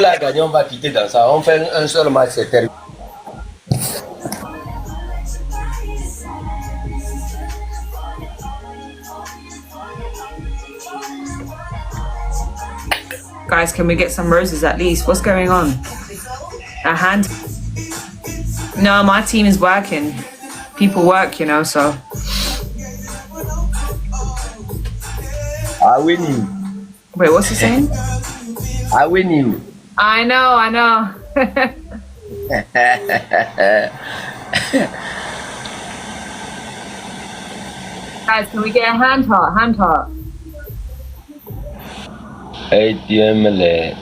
l'a gagné, on va quitter dans ça. On fait un seul match, c'est terminé. Guys, can we get some roses at least? What's going on? A hand? No, my team is working. People work, you know, so. I win you. Wait, what's he saying? I win you. I know. Guys, can we get a hand heart? Hand heart. Hey, tu aimes les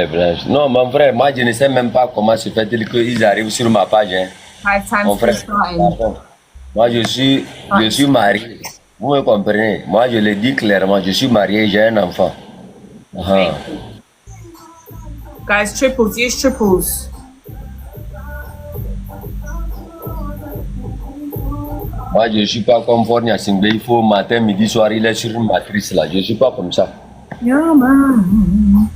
blanches. Non, mon frère, moi je ne sais même pas comment se fait-il qu'ils arrivent sur ma page. Hein. 5 times Mon frère, pardon. Moi je suis marié. Vous me comprenez? Moi je le dis clairement, je suis marié, j'ai un enfant. Guys, triples, use triples. Moi je suis pas comme Fornia Singbe, il faut matin, midi, soir, il est sur une matrice là. Je suis pas comme ça. Yeah, man.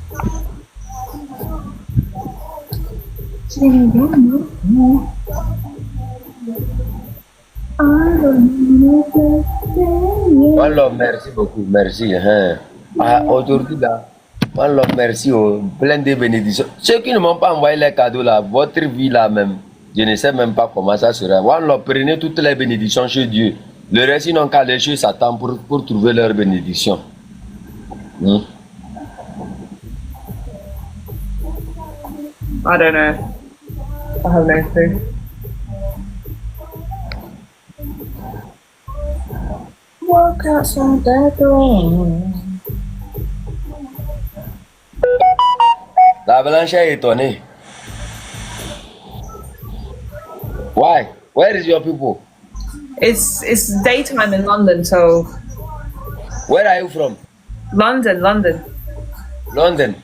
Alors, merci beaucoup, merci. Hein. Aujourd'hui là, alors merci, plein de bénédictions. Ceux qui ne m'ont pas envoyé les cadeaux là, votre vie là même, je ne sais même pas comment ça sera. Alors, prenez toutes les bénédictions chez Dieu. Le reste, ils n'ont qu'à aller chez Satan pour trouver leur bénédiction. I don't know. I have no clue. Walk outside that door. La Blanche est étonnée. Why? Where is your people? It's daytime in London, so Where are you from? London. London.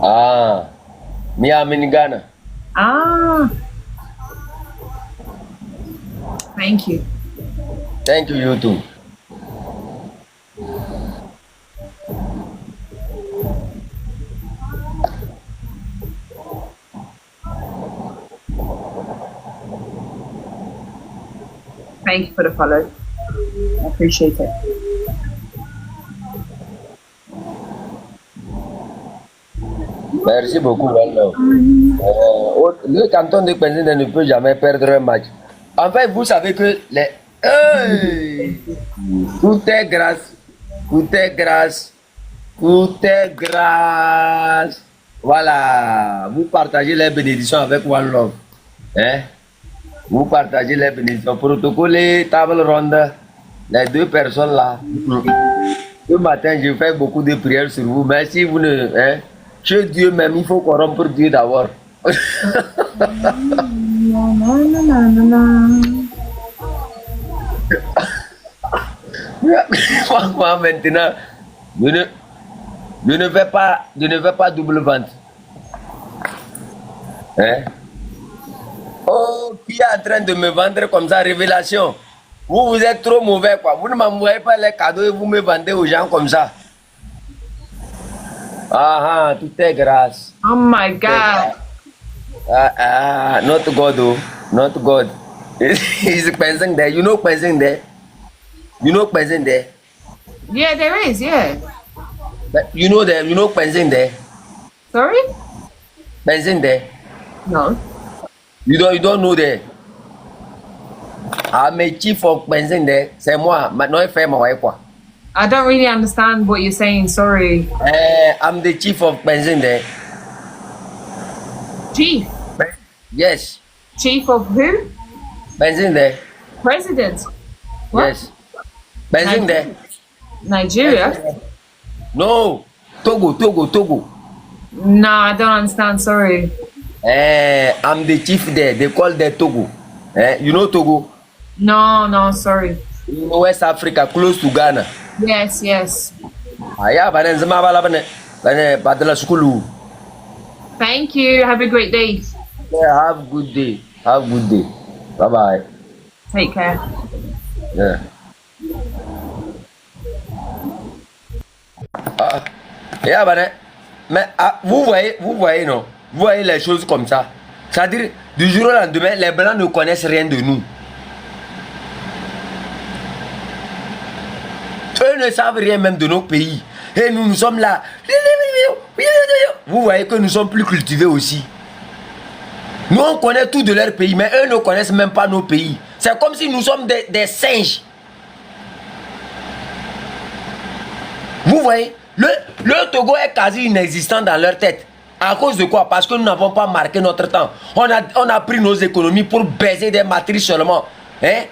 Ah, me I'm in Ghana. Ah. Thank you. Thank you, you too. Thank you for the follow. I appreciate it. Merci beaucoup, Wallo. Le canton de Penzine ne peut jamais perdre un match. En fait, vous savez que les... Hey! Tout est grâce. Tout est grâce. Tout est grâce. Voilà. Vous partagez les bénédictions avec One Love. Hein? Vous partagez les bénédictions. Protocole, table ronde. Les deux personnes là. Ce matin, j'ai fait beaucoup de prières sur vous. Mais si vous ne... Hein? Chez Dieu même, il faut corrompre Dieu d'abord. Moi, maintenant, je ne vais pas double vente. Hein? Oh, qui est en train de me vendre comme ça, révélation? Vous êtes trop mauvais, quoi. Vous ne m'envoyez pas les cadeaux et vous me vendez aux gens comme ça. Ah, tout est grâce. Oh my God. Not God, oh. Not God. He's pensing there. You know pensing there? You know pensing there? Yeah, there is, yeah. But you know there, you know pensing there? Sorry? Pensing there? No. You don't know there? I'm a chief of pensing there. C'est moi. Maintenant, il fait ma wife, quoi. I don't really understand what you're saying, sorry. I'm the chief of pensing there. Chief? Yes. Chief of who? Pensing there. President? What? Yes. Pensing there. Nigeria? No. Togo. No, I don't understand, sorry. I'm the chief there. They call that Togo. You know Togo? No, sorry. In West Africa, close to Ghana. Yes. Thank you. Have a great day. Yeah, have a good day. Bye bye. Take care. Yeah. Yeah, Mais vous voyez, non? Vous voyez les choses comme ça. C'est-à-dire, du jour au lendemain, les Blancs ne connaissent rien de nous. Eux ne savent rien même de nos pays. Et nous sommes là. Vous voyez que nous sommes plus cultivés aussi. Nous, on connaît tout de leur pays, mais eux ne connaissent même pas nos pays. C'est comme si nous sommes des singes. Vous voyez, le Togo est quasi inexistant dans leur tête. À cause de quoi? Parce que nous n'avons pas marqué notre temps. On a pris nos économies pour baiser des matrices seulement. Hein?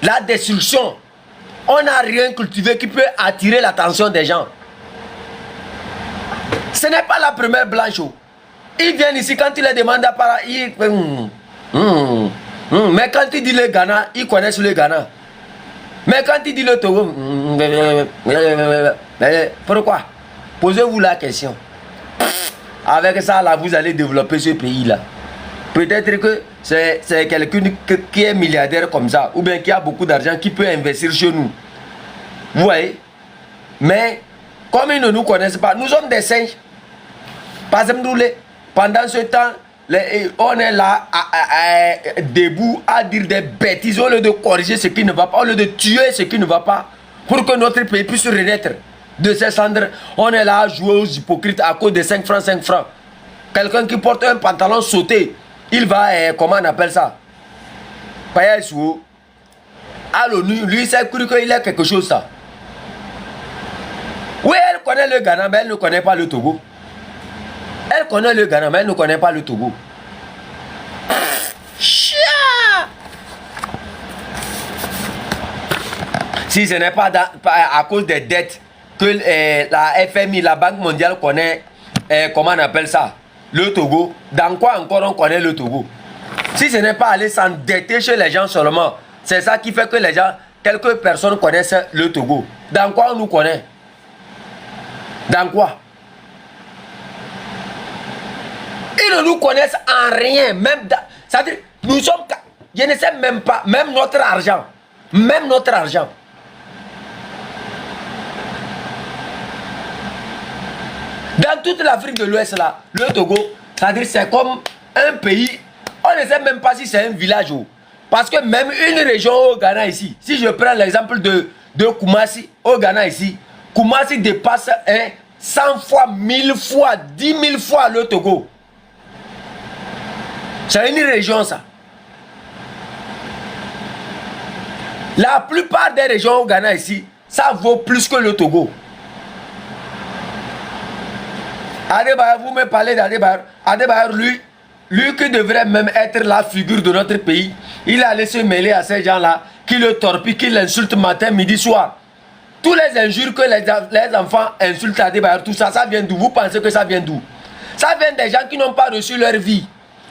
La destruction. On n'a rien cultivé qui peut attirer l'attention des gens. Ce n'est pas la première blanche. Ils viennent ici quand ils les demandent à part. Mais quand ils disent le Ghana, ils connaissent le Ghana. Mais quand ils disent le Togo, pourquoi? Posez-vous la question. Avec ça, là, vous allez développer ce pays-là. Peut-être que c'est quelqu'un qui est milliardaire comme ça, ou bien qui a beaucoup d'argent, qui peut investir chez nous. Vous voyez? Mais, comme ils ne nous connaissent pas, nous sommes des singes. Pas pendant ce temps, on est là, debout, à dire des bêtises, au lieu de corriger ce qui ne va pas, au lieu de tuer ce qui ne va pas, pour que notre pays puisse renaître de ses cendres. On est là à jouer aux hypocrites à cause de 5 francs, 5 francs. Quelqu'un qui porte un pantalon sauté, il va, comment on appelle ça? Payer sous. À l'ONU, lui, c'est cru qu'il a quelque chose, ça. Oui, elle connaît le Ghana, mais elle ne connaît pas le Togo. Elle connaît le Ghana, mais elle ne connaît pas le Togo. Chia! Si ce n'est pas à cause des dettes que la FMI, la Banque mondiale connaît, comment on appelle ça? Le Togo. Dans quoi encore on connaît le Togo? Si ce n'est pas aller s'endetter chez les gens seulement, c'est ça qui fait que les gens, quelques personnes connaissent le Togo. Dans quoi on nous connaît? Dans quoi? Ils ne nous connaissent en rien, même dans... C'est-à-dire, nous sommes... Je ne sais même pas, même notre argent. Même notre argent. Dans toute l'Afrique de l'Ouest, là, le Togo, c'est-à-dire c'est comme un pays, on ne sait même pas si c'est un village. Parce que même une région au Ghana ici, si je prends l'exemple de Koumassi, au Ghana ici, Koumassi dépasse 100 fois, 1000 fois, 10 000 fois le Togo. C'est une région, ça. La plupart des régions au Ghana ici, ça vaut plus que le Togo. Adebayor, vous me parlez d'Adebayor. Adebayor, lui qui devrait même être la figure de notre pays, il a laissé se mêler à ces gens-là, qui le torpillent, qui l'insultent matin, midi, soir. Tous les injures que les enfants insultent Adebayor, tout ça, ça vient d'où? Vous pensez que ça vient d'où? Ça vient des gens qui n'ont pas reçu leur vie.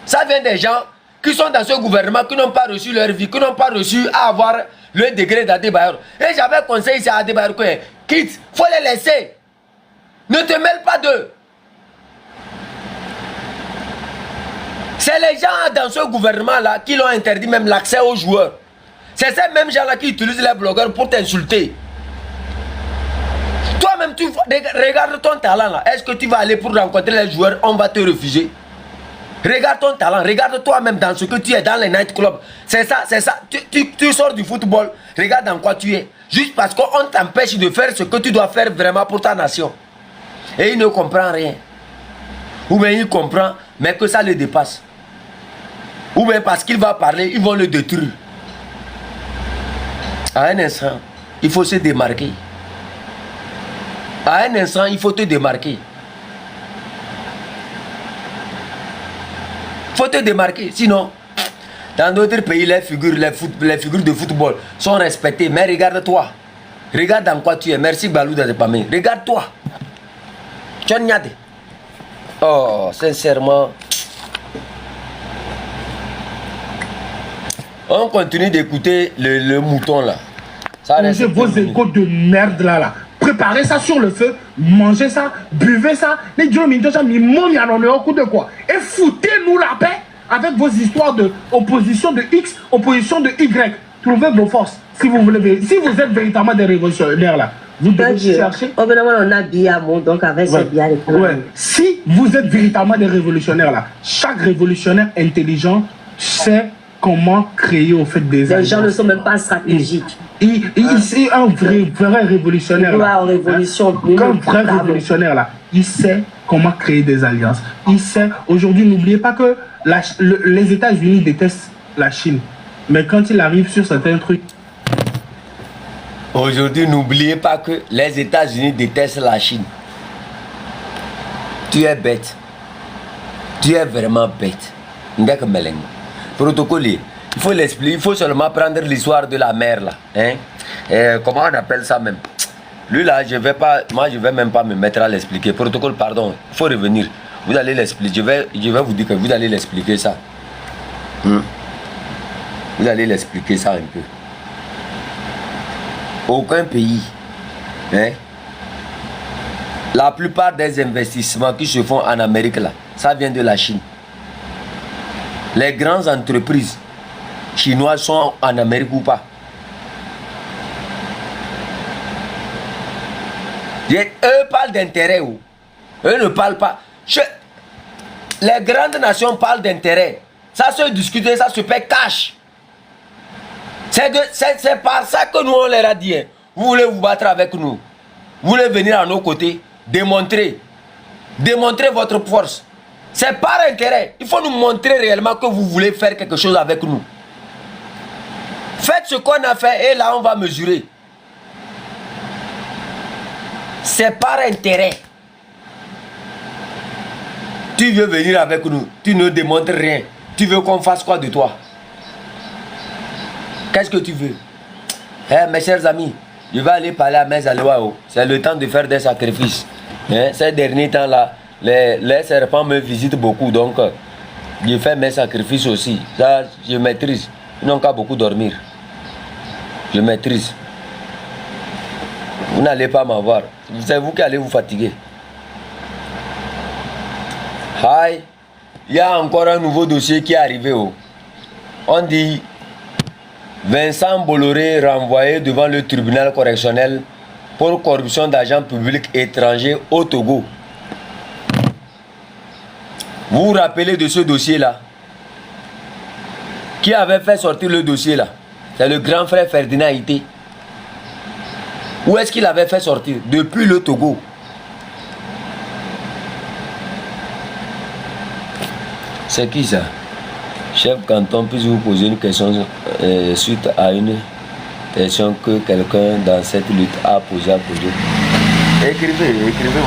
Ça vient des gens qui sont dans ce gouvernement, qui n'ont pas reçu leur vie, qui n'ont pas reçu à avoir le degré d'Adebayor. Et j'avais conseillé à Adebayor que, quitte, il faut les laisser. Ne te mêle pas d'eux. C'est les gens dans ce gouvernement-là qui l'ont interdit même l'accès aux joueurs. C'est ces mêmes gens-là qui utilisent les blogueurs pour t'insulter. Toi-même, tu regarde ton talent là. Est-ce que tu vas aller pour rencontrer les joueurs? On va te refuser. Regarde ton talent, regarde toi-même dans ce que tu es dans les nightclubs. C'est ça, c'est ça. Tu sors du football, regarde dans quoi tu es. Juste parce qu'on t'empêche de faire ce que tu dois faire vraiment pour ta nation. Et il ne comprend rien. Ou bien il comprend, mais que ça le dépasse. Ou bien parce qu'il va parler, ils vont le détruire. À un instant, il faut se démarquer. À un instant, il faut te démarquer. Il faut te démarquer, sinon, dans d'autres pays, les figures de football sont respectées. Mais regarde-toi. Regarde dans quoi tu es. Merci Balou Dazepamé. Regarde-toi. Tchonyade. Oh, sincèrement. On continue d'écouter le mouton là. Mangez vos échos de merde là. Préparez ça sur le feu, mangez ça, buvez ça, les gens de quoi. Et foutez-nous la paix avec vos histoires de opposition de X, opposition de Y. Trouvez vos forces si vous voulez, si vous êtes véritablement des révolutionnaires là. vous devez chercher. On a bien, donc avec ce bien. Si vous êtes véritablement des révolutionnaires là, chaque révolutionnaire intelligent sait comment créer au fait des alliances. Les gens ne sont même pas stratégiques. C'est un vrai révolutionnaire là. Un vrai révolutionnaire là, il sait comment créer des alliances. Il sait, aujourd'hui, n'oubliez pas que les États-Unis détestent la Chine. Mais quand il arrive sur certains trucs... Aujourd'hui, n'oubliez pas que les États-Unis détestent la Chine. Tu es bête. Tu es vraiment bête. Protocole, il faut l'expliquer. Il faut seulement prendre l'histoire de la mer là. Hein? Comment on appelle ça même? Lui là, je vais même pas me mettre à l'expliquer. Protocole, pardon, il faut revenir. Vous allez l'expliquer. Je vais vous dire que vous allez l'expliquer ça. Vous allez l'expliquer ça un peu. Aucun pays, hein, la plupart des investissements qui se font en Amérique là, ça vient de la Chine. Les grandes entreprises chinoises sont en Amérique ou pas? Eux parlent d'intérêt. Eux ne parlent pas. Les grandes nations parlent d'intérêt. Ça se discute, ça se fait cash. C'est par ça que nous on leur a dit. Vous voulez vous battre avec nous. Vous voulez venir à nos côtés. Démontrer votre force. C'est par intérêt. Il faut nous montrer réellement que vous voulez faire quelque chose avec nous. Faites ce qu'on a fait et là on va mesurer. C'est par intérêt. Tu veux venir avec nous, tu ne démontres rien. Tu veux qu'on fasse quoi de toi? Qu'est-ce que tu veux? Mes chers amis, je vais aller parler à mes allois. C'est le temps de faire des sacrifices. Ces derniers temps-là, les serpents me visitent beaucoup. Donc, je fais mes sacrifices aussi. Ça, je maîtrise. Ils n'ont qu'à beaucoup dormir. Je maîtrise. Vous n'allez pas m'avoir. C'est vous qui allez vous fatiguer. Hi. Il y a encore un nouveau dossier qui est arrivé. On dit Vincent Bolloré renvoyé devant le tribunal correctionnel pour corruption d'agents publics étrangers au Togo. Vous vous rappelez de ce dossier-là? Qui avait fait sortir le dossier là? C'est le grand frère Ferdinand Ité. Où est-ce qu'il avait fait sortir? Depuis le Togo. C'est qui ça? Chef canton, puis vous poser une question suite à une question que quelqu'un dans cette lutte a posée à poser. Écrivez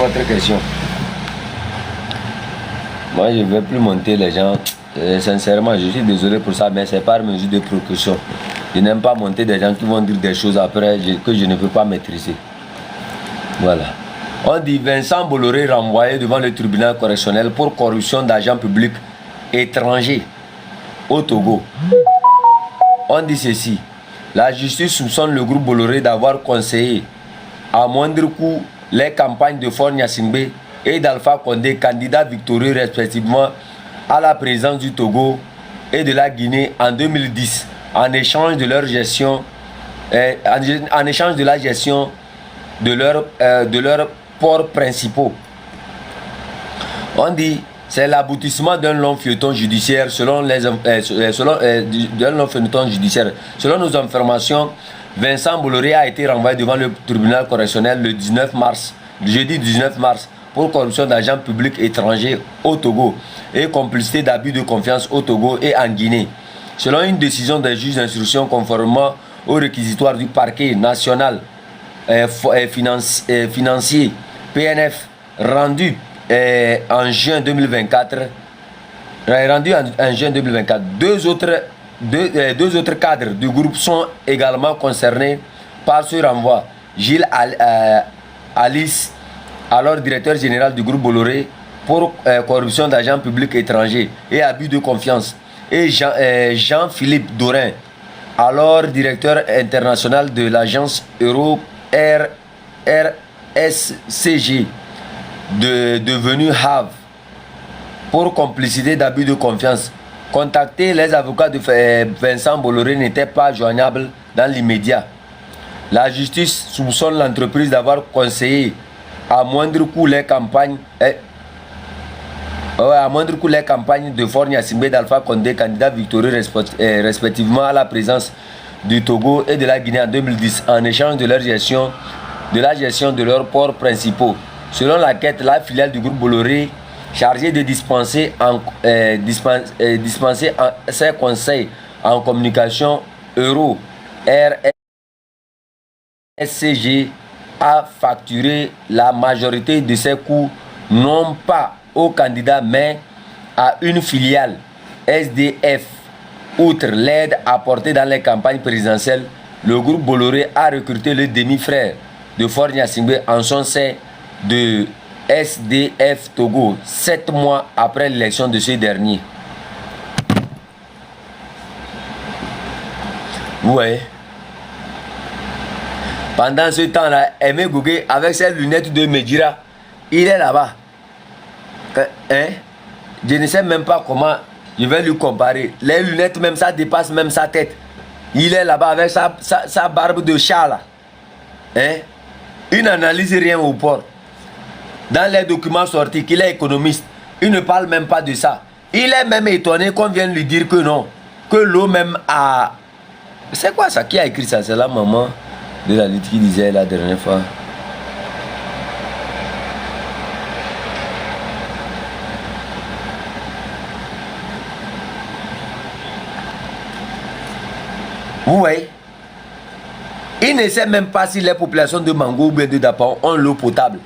votre question. Moi, je ne vais plus monter les gens. Sincèrement, je suis désolé pour ça, mais c'est par mesure de précaution. Je n'aime pas monter des gens qui vont dire des choses après que je ne peux pas maîtriser. Voilà. On dit Vincent Bolloré renvoyé devant le tribunal correctionnel pour corruption d'agents publics étrangers au Togo. On dit ceci. La justice soupçonne le groupe Bolloré d'avoir conseillé à moindre coût les campagnes de Faure Gnassingbé et d'Alpha Condé, candidats victorieux respectivement à la présidence du Togo et de la Guinée en 2010, en échange de leur gestion, en échange de la gestion de leurs ports principaux. On dit c'est l'aboutissement d'un long feuilleton judiciaire selon nos informations. Vincent Bolloré a été renvoyé devant le tribunal correctionnel le 19 mars, jeudi 19 mars, pour corruption d'agents publics étrangers au Togo et complicité d'abus de confiance au Togo et en Guinée. Selon une décision des juges d'instruction conformément au réquisitoire du parquet national financier PNF rendu en juin 2024, deux autres cadres du groupe sont également concernés par ce renvoi. Gilles Alice, alors directeur général du groupe Bolloré pour corruption d'agents publics étrangers et abus de confiance, et Jean-Philippe Dorin, alors directeur international de l'agence Euro RSCG, devenu Havre, pour complicité d'abus de confiance. Contacter les avocats de Vincent Bolloré n'était pas joignable dans l'immédiat. La justice soupçonne l'entreprise d'avoir conseillé à moindre coût les campagnes. À moindre coût les campagnes de Faure Gnassingbé et d'Alpha Condé, candidats victorieux respectivement à la présidence du Togo et de la Guinée en 2010, en échange de la gestion de leurs ports principaux. Selon la quête, la filiale du groupe Bolloré, chargée de dispenser ses conseils en communication euro RSCG, a facturé la majorité de ses coûts non pas aux candidats mais à une filiale SDF. Outre l'aide apportée dans les campagnes présidentielles, le groupe Bolloré a recruté le demi-frère de Faure Gnassingbé en son sein de SDF Togo 7 mois après l'élection de ce dernier. Ouais. Pendant ce temps-là, Aimé Gougué, avec ses lunettes de Medjira, il est là-bas. Hein? Je ne sais même pas comment je vais lui comparer. Les lunettes, même ça dépasse même sa tête. Il est là-bas avec sa barbe de chat là. Hein? Il n'analyse rien au port. Dans les documents sortis, qu'il est économiste, il ne parle même pas de ça. Il est même étonné qu'on vienne lui dire que non. Que l'eau même a... C'est quoi ça? Qui a écrit ça? C'est la maman de la lutte qui disait la dernière fois. Vous voyez? Il ne sait même pas si les populations de Mango ou bien de Dapao ont l'eau potable.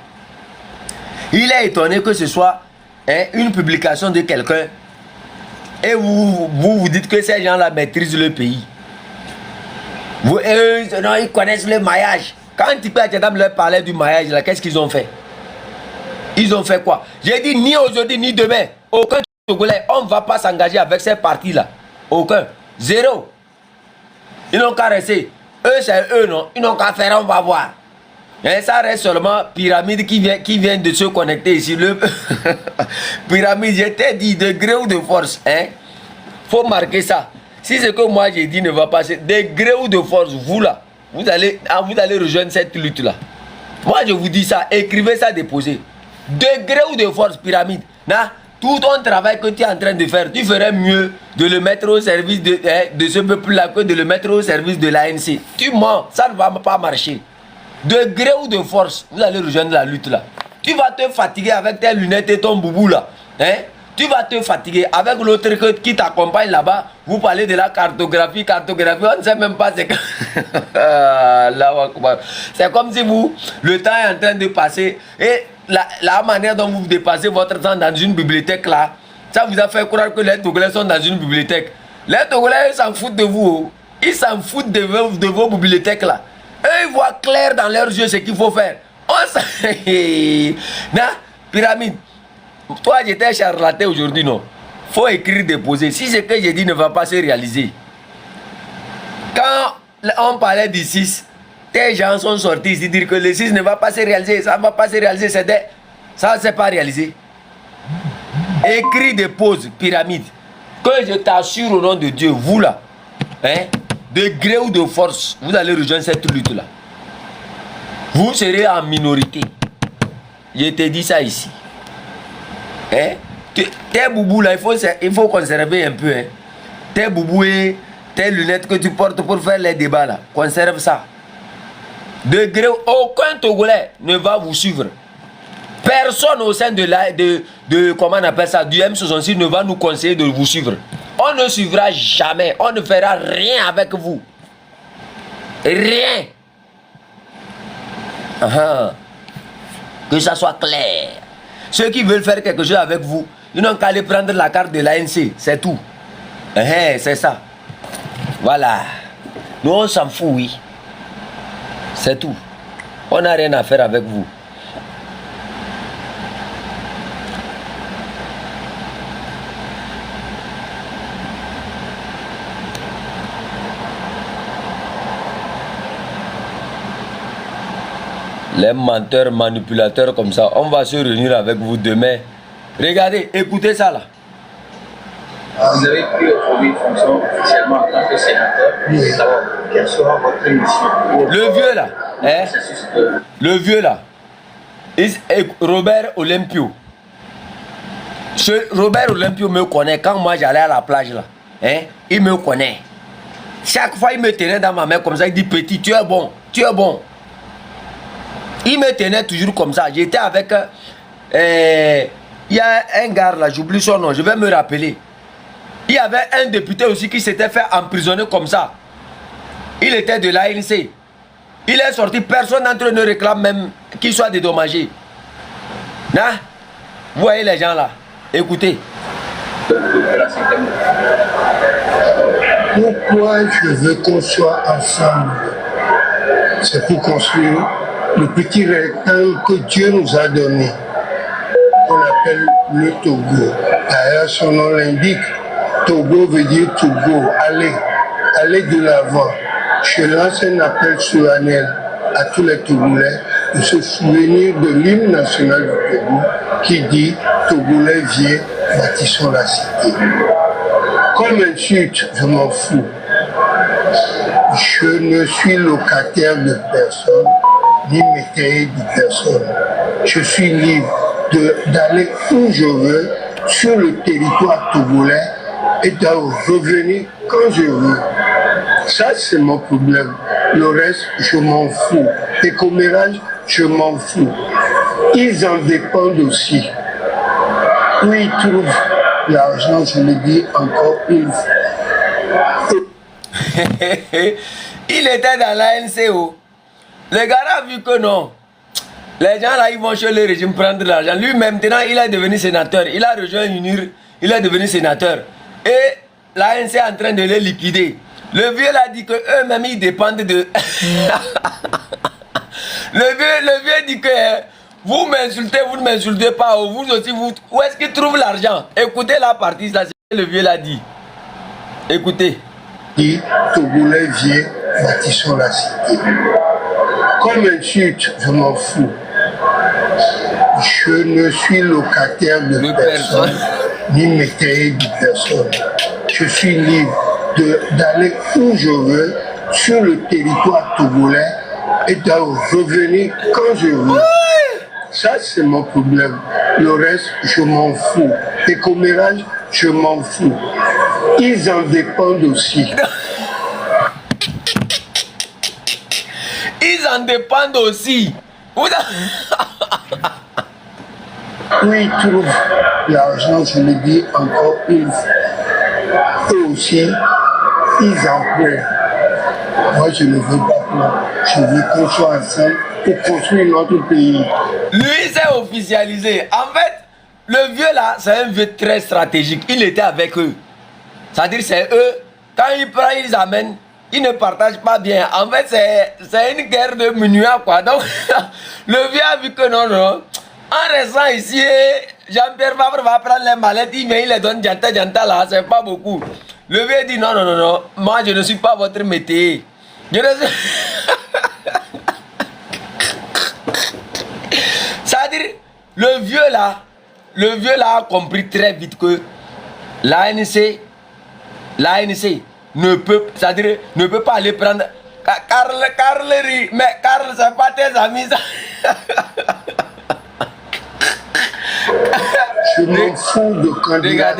Il est étonné que ce soit une publication de quelqu'un et vous dites que ces gens-là maîtrisent le pays. Non, ils connaissent le maillage. Quand Tipé Adjadam leur parlait du maillage, qu'est-ce qu'ils ont fait? Ils ont fait quoi? J'ai dit ni aujourd'hui ni demain. Aucun Togolais, on ne va pas s'engager avec ces partis-là. Aucun. Zéro. Ils n'ont qu'à rester. Eux, c'est eux, non? Ils n'ont qu'à faire, on va voir. Et ça reste seulement Pyramide qui vient de se connecter ici. Le Pyramide, je t'ai dit, de gré ou de force. Faut marquer ça. Si ce que moi j'ai dit ne va pas, de gré ou de force, vous là, vous allez rejoindre cette lutte-là. Moi je vous dis ça, écrivez ça, déposez. De gré ou de force, Pyramide. Tout ton travail que tu es en train de faire, tu ferais mieux de le mettre au service de ce peuple-là que de le mettre au service de l'ANC. Tu mens, ça ne va pas marcher. De gré ou de force, vous allez rejoindre la lutte là. Tu vas te fatiguer avec tes lunettes et ton boubou là. Tu vas te fatiguer avec l'autre qui t'accompagne là-bas. Vous parlez de la cartographie. On ne sait même pas c'est que... C'est comme si le temps est en train de passer. Et la manière dont vous dépassez votre temps dans une bibliothèque là, ça vous a fait croire que les Togolais sont dans une bibliothèque. Les Togolais, ils s'en foutent de vous. Ils s'en foutent de vos bibliothèques là. Eux, ils voient clair dans leurs yeux ce qu'il faut faire. Pyramide. Toi, j'étais charlatan aujourd'hui, non? Faut écrire, déposer. Si ce que j'ai dit ne va pas se réaliser. Quand on parlait du 6, tes gens sont sortis ici dire que le 6 ne va pas se réaliser. Ça ne va pas se réaliser. Ça ne s'est pas réalisé. Écris, dépose, Pyramide. Que je t'assure au nom de Dieu, vous là, de gré ou de force, vous allez rejoindre cette lutte-là. Vous serez en minorité. Je te dis ça ici. Tes boubous là, il faut conserver un peu. Tes boubous et tes lunettes que tu portes pour faire les débats là, conserve ça. De gré, aucun Togolais ne va vous suivre. Personne au sein comment on appelle ça, du M66 ne va nous conseiller de vous suivre. On ne suivra jamais, on ne fera rien avec vous. Rien. Que ça soit clair. Ceux qui veulent faire quelque chose avec vous, ils n'ont qu'à aller prendre la carte de l'ANC, c'est tout. C'est ça. Voilà. Nous, on s'en fout, oui. C'est tout. On n'a rien à faire avec vous. Les menteurs, manipulateurs comme ça, on va se réunir avec vous demain. Regardez, écoutez ça là. Vous avez pris aujourd'hui fonction officiellement en tant que sénateur. D'abord, quelle sera votre mission? Le vieux là, hein? Le vieux là, Robert Olympio. Robert Olympio me connaît quand moi j'allais à la plage là. Hein? Il me connaît. Chaque fois il me tenait dans ma main comme ça, il dit petit, tu es bon, tu es bon. Il me tenait toujours comme ça. J'étais avec... il y a un gars là, j'oublie son nom, je vais me rappeler. Il y avait un député aussi qui s'était fait emprisonner comme ça. Il était de l'ANC. Il est sorti, personne d'entre eux ne réclame même qu'il soit dédommagé. Hein? Vous voyez les gens là, écoutez. Pourquoi je veux qu'on soit ensemble? C'est pour construire le petit rectangle que Dieu nous a donné, qu'on appelle le Togo. D'ailleurs, son nom l'indique. Togo veut dire Togo, aller de l'avant. Je lance un appel solennel à tous les Togolais de se souvenir de l'hymne national du Togo qui dit Togolais viens, bâtissons la cité. Comme insulte, je m'en fous. Je ne suis locataire de personne, ni métayer de personne. Je suis libre d'aller où je veux sur le territoire togolais et de revenir quand je veux. Ça, c'est mon problème. Le reste, je m'en fous. Les commérages, je m'en fous. Ils en dépendent aussi. Où ils trouvent l'argent, je le dis encore une fois. Il était dans l'ANCO. Le gars a vu que non. Les gens là, ils vont chez le régime prendre de l'argent. Lui, maintenant, il est devenu sénateur. Il a rejoint l'UNIR. Il est devenu sénateur. Et l'ANC est en train de les liquider. Le vieux l'a dit que eux-mêmes, ils dépendent de... le vieux dit que vous m'insultez, vous ne m'insultez pas. Vous aussi, vous... Où est-ce qu'il trouve l'argent? Écoutez la partie, là, c'est ce que le vieux l'a dit. Écoutez. Dit Togolais viens, bâtissons la cité. Comme insulte, je m'en fous. Je ne suis locataire de personne, ni métayer de personne. Je suis libre d'aller où je veux sur le territoire togolais et de revenir quand je veux. Ça, c'est mon problème. Le reste, je m'en fous. Les commérages, je m'en fous. Ils en dépendent aussi. Ils en dépendent aussi. Où ils trouvent l'argent, je le dis encore une fois. Eux aussi, ils en prennent. Moi, je ne veux pas prendre. Je veux qu'on soit ensemble pour construire notre pays. Lui, c'est officialisé. En fait, le vieux là, c'est un vieux très stratégique. Il était avec eux. C'est-à-dire, c'est eux, quand ils prennent, ils amènent. Ils ne partagent pas bien. En fait, c'est une guerre de minuit, quoi. Donc, le vieux a vu que non, non. En restant ici, Jean-Pierre Favre va prendre les mallettes, il vient, il les donne janta là, c'est pas beaucoup. Le vieux dit non, non, non, non, moi je ne suis pas votre métier. Je ne suis... C'est-à-dire, le vieux là a compris très vite que l'ANC ne peut, c'est-à-dire, ne peut pas aller prendre... Carl rit, mais Carl, c'est pas tes amis, ça. Je m'en fous de candidat.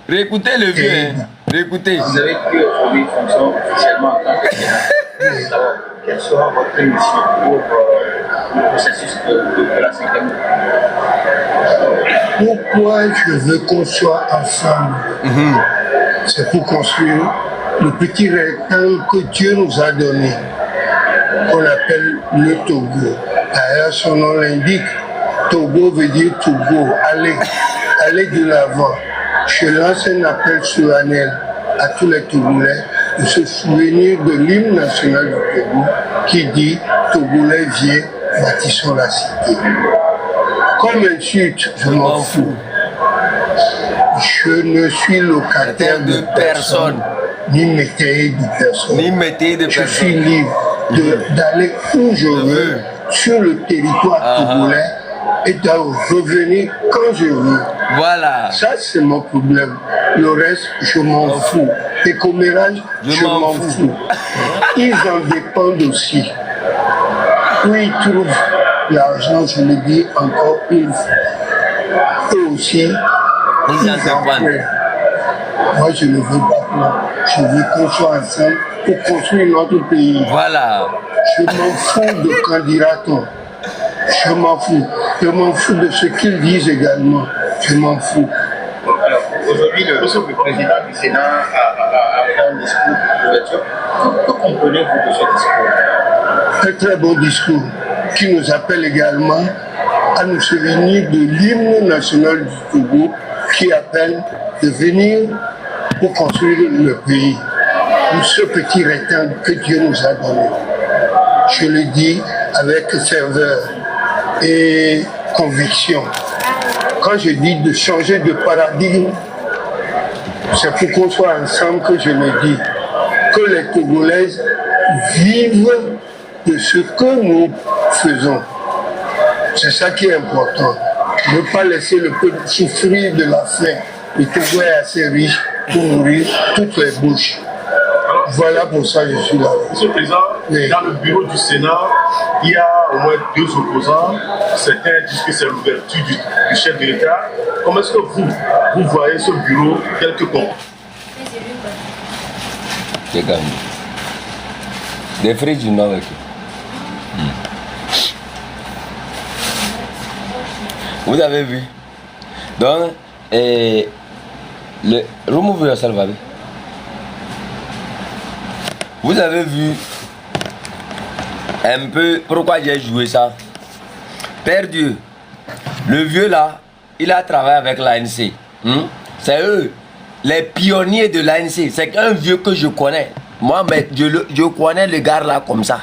Réécoutez le vieux, hein. Réécoutez. Vous avez pris aujourd'hui fonction officiellement en tant que sénateur. D'abord, quelle sera votre mission pour le processus de la 5e? Pourquoi je veux qu'on soit ensemble? C'est pour construire le petit rectangle que Dieu nous a donné, qu'on appelle le Togo. D'ailleurs, son nom l'indique. Togo veut dire Togo, aller de l'avant. Je lance un appel solennel à tous les Togolais de se souvenir de l'hymne national du Togo qui dit Togolais viens, bâtissons la cité. Comme insulte, je m'en fous. Je ne suis locataire de personne, ni métayer de personne. Je suis libre d'aller où je veux sur le territoire togolais est à revenir quand je veux. Voilà. Ça, c'est mon problème. Le reste, je m'en fous. Les commérages, je m'en fous. Ils en dépendent aussi. Où ils trouvent l'argent, je le dis encore une fois. Eux aussi, ils en prennent. Moi, je ne veux pas quoi. Je veux qu'on soit ensemble pour construire notre pays. Voilà. Je m'en fous de candidat-on. Je m'en fous. Je m'en fous de ce qu'ils disent également. Je m'en fous. Alors, aujourd'hui, le président du Sénat a fait un discours d'ouverture. Que comprenez-vous de ce discours? Un très bon discours qui nous appelle également à nous souvenir de l'hymne national du Togo qui appelle de venir pour construire le pays. Ce petit rectangle que Dieu nous a donné. Je le dis avec ferveur et conviction. Quand je dis de changer de paradigme, c'est pour qu'on soit ensemble que je le dis. Que les Togolaises vivent de ce que nous faisons. C'est ça qui est important. Ne pas laisser le peuple souffrir de la faim. Le Togo est assez riche pour nourrir toutes les bouches. Voilà pour ça que je suis là. Monsieur le Président, oui. Dans le bureau du Sénat, il y a au moins 2 opposants. Certains disent que c'est l'ouverture du chef de l'État. Comment est-ce que vous voyez ce bureau quelque part? C'est gagné. Des frais du Nord. Vous avez vu? Donc, remove yourself, baby. Vous avez vu un peu pourquoi j'ai joué ça. Père Dieu, le vieux là, il a travaillé avec l'ANC. C'est eux, les pionniers de l'ANC. C'est un vieux que je connais. Moi, mais je connais le gars là comme ça.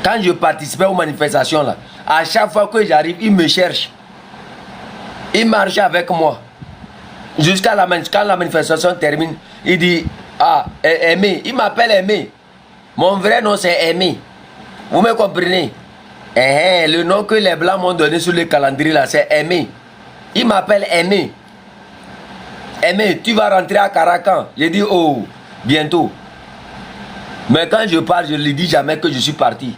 Quand je participais aux manifestations là, à chaque fois que j'arrive, il me cherche. Il marche avec moi. Jusqu'à quand la manifestation termine, il dit, ah, Aimé, il m'appelle Aimé. Mon vrai nom c'est Aimé. Vous me comprenez? Le nom que les Blancs m'ont donné sur le calendrier là, c'est Aimé. Il m'appelle Aimé. Aimé, tu vas rentrer à Caracan. J'ai dit, oh, bientôt. Mais quand je parle, je ne lui dis jamais que je suis parti.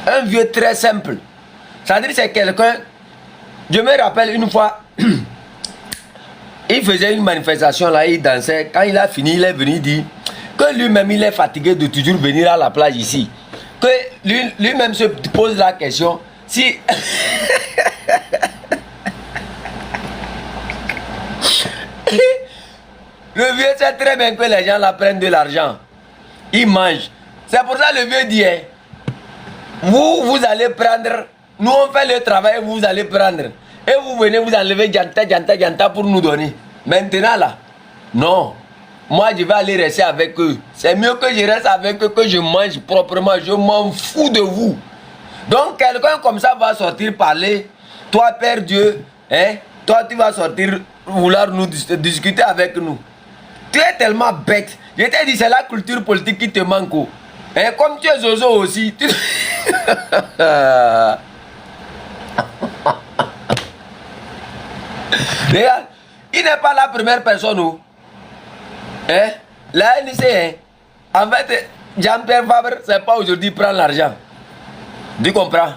Un vieux très simple. C'est-à-dire c'est quelqu'un... Je me rappelle une fois... Il faisait une manifestation là, il dansait. Quand il a fini, il est venu dire que lui-même il est fatigué de toujours venir à la plage ici. Que lui-même se pose la question si. Le vieux sait très bien que les gens là prennent de l'argent. Ils mangent. C'est pour ça que le vieux dit hein, vous allez prendre. Nous on fait le travail, vous allez prendre. Et vous venez vous enlever Janta pour nous donner. Maintenant là, non. Moi je vais aller rester avec eux. C'est mieux que je reste avec eux, que je mange proprement. Je m'en fous de vous. Donc quelqu'un comme ça va sortir parler. Toi Père Dieu, hein, toi tu vas sortir vouloir nous discuter avec nous. Tu es tellement bête. Je t'ai dit c'est la culture politique qui te manque. Hein, comme tu es Zozo aussi. Regarde, il n'est pas la première personne où. Hein? La NC, hein? En fait, Jean-Pierre Fabre, c'est pas aujourd'hui prendre l'argent. Tu comprends?